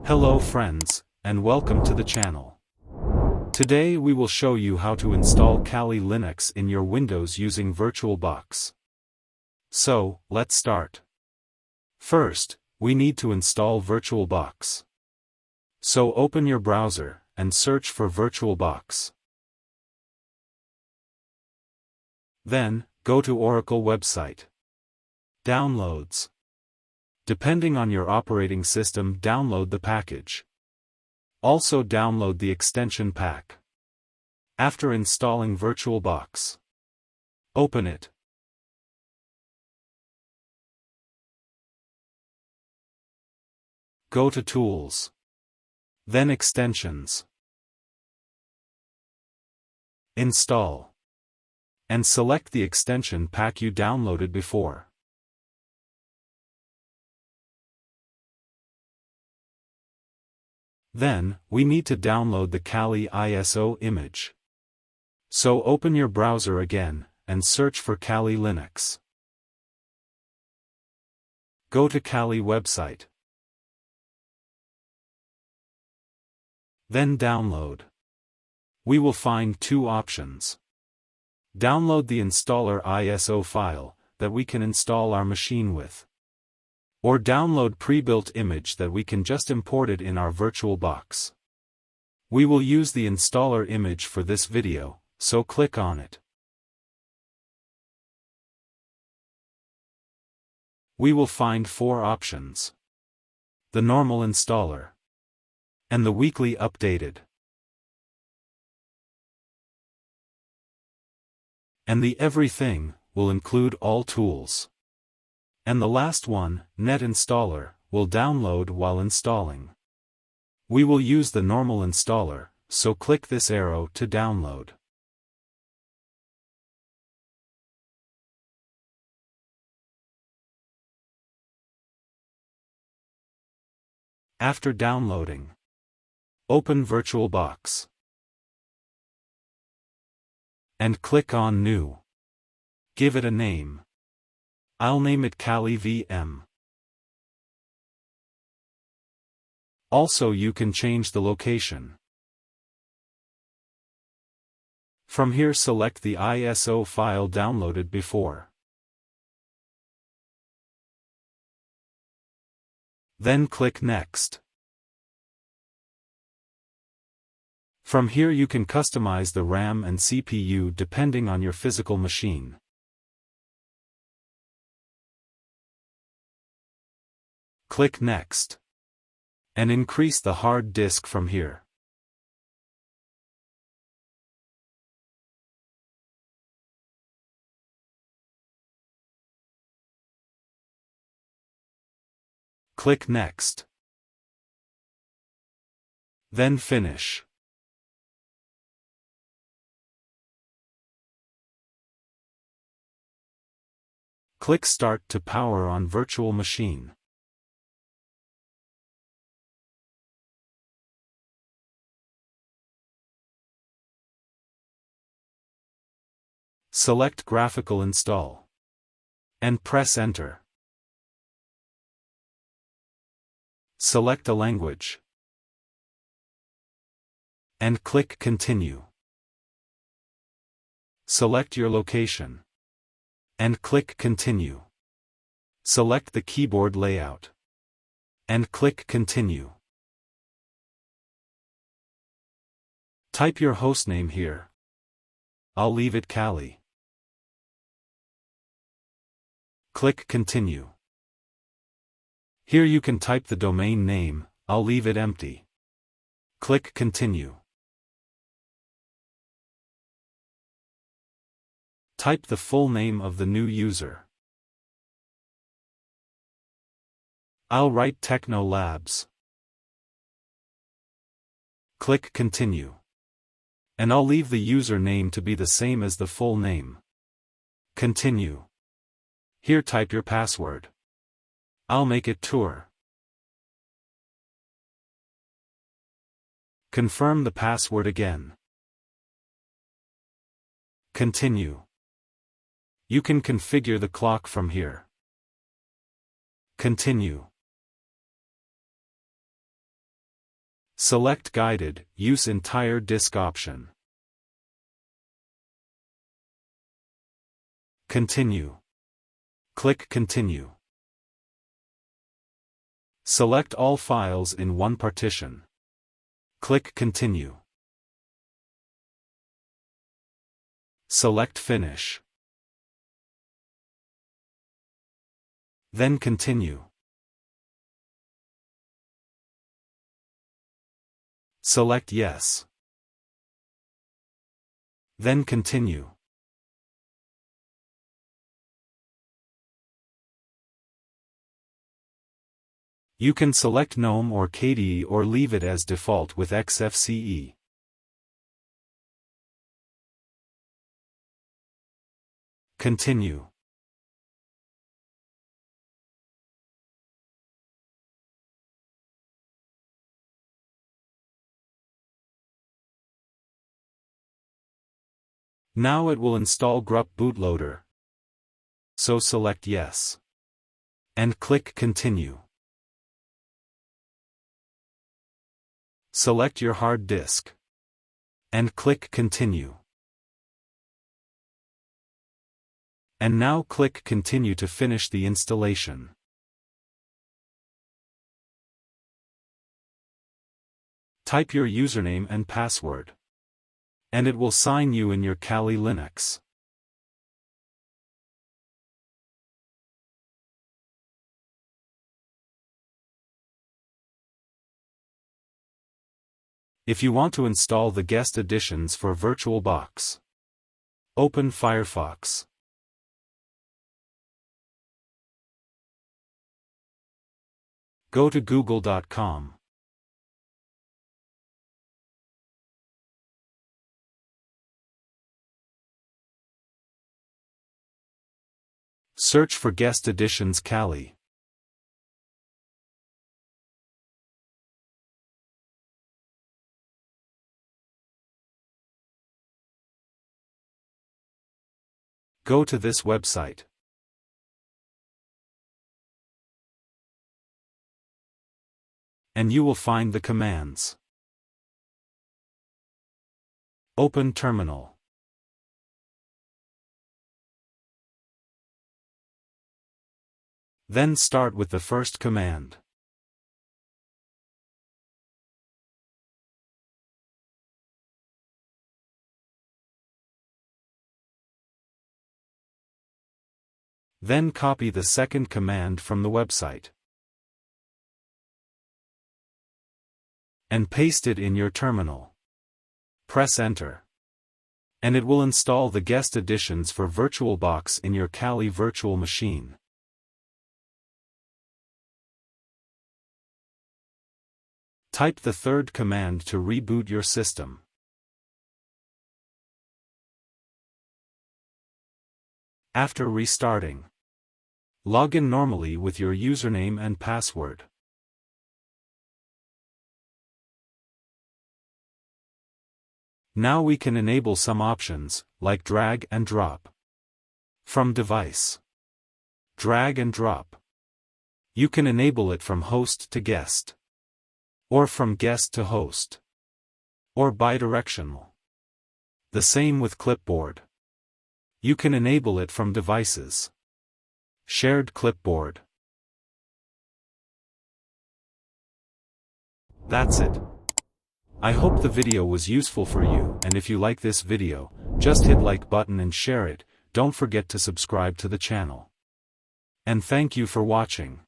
Hello friends, and welcome to the channel. Today we will show you how to install Kali Linux in your Windows using VirtualBox. So, let's start. First, we need to install VirtualBox. So open your browser, and search for VirtualBox. Then, go to Oracle website. Downloads. Depending on your operating system, download the package. Also download the extension pack. After installing VirtualBox, open it. Go to Tools. Then Extensions. Install. And select the extension pack you downloaded before. Then, we need to download the Kali ISO image. So open your browser again, and search for Kali Linux. Go to Kali website. Then download. We will find two options. Download the installer ISO file, that we can install our machine with. Or download pre-built image that we can just import it in our VirtualBox. We will use the installer image for this video, so click on it. We will find four options. The normal installer. And the weekly updated. And the everything, will include all tools. And the last one, Net Installer, will download while installing. We will use the normal installer, so click this arrow to download. After downloading, open VirtualBox. And click on New. Give it a name. I'll name it Kali VM. Also you can change the location. From here select the ISO file downloaded before. Then click Next. From here you can customize the RAM and CPU depending on your physical machine. Click Next. And increase the hard disk from here. Click Next. Then Finish. Click Start to power on virtual machine. Select Graphical Install. And press Enter. Select a language. And click Continue. Select your location. And click Continue. Select the keyboard layout. And click Continue. Type your hostname here. I'll leave it Kali. Click Continue. Here you can type the domain name, I'll leave it empty. Click Continue. Type the full name of the new user. I'll write Techno Labs. Click Continue. And I'll leave the username to be the same as the full name. Continue. Here type your password. I'll make it Tour. Confirm the password again. Continue. You can configure the clock from here. Continue. Select Guided, use entire disk option. Continue. Click Continue. Select all files in one partition. Click Continue. Select Finish. Then Continue. Select Yes. Then Continue. You can select GNOME or KDE or leave it as default with XFCE. Continue. Now it will install GRUP bootloader. So select Yes. And click Continue. Select your hard disk. And click Continue. And now click Continue to finish the installation. Type your username and password. And it will sign you in your Kali Linux. If you want to install the guest editions for VirtualBox, open Firefox. Go to google.com. Search for guest editions Kali. Go to this website. And you will find the commands. Open Terminal. Then start with the first command. Then copy the second command from the website. And paste it in your terminal. Press Enter. And it will install the guest editions for VirtualBox in your Kali virtual machine. Type the third command to reboot your system. After restarting, log in normally with your username and password. Now we can enable some options, like drag and drop. From device. Drag and drop. You can enable it from host to guest. Or from guest to host. Or bidirectional. The same with clipboard. You can enable it from devices. Shared clipboard. That's it. I hope the video was useful for you, and if you like this video, just hit like button and share it. Don't forget to subscribe to the channel. And thank you for watching.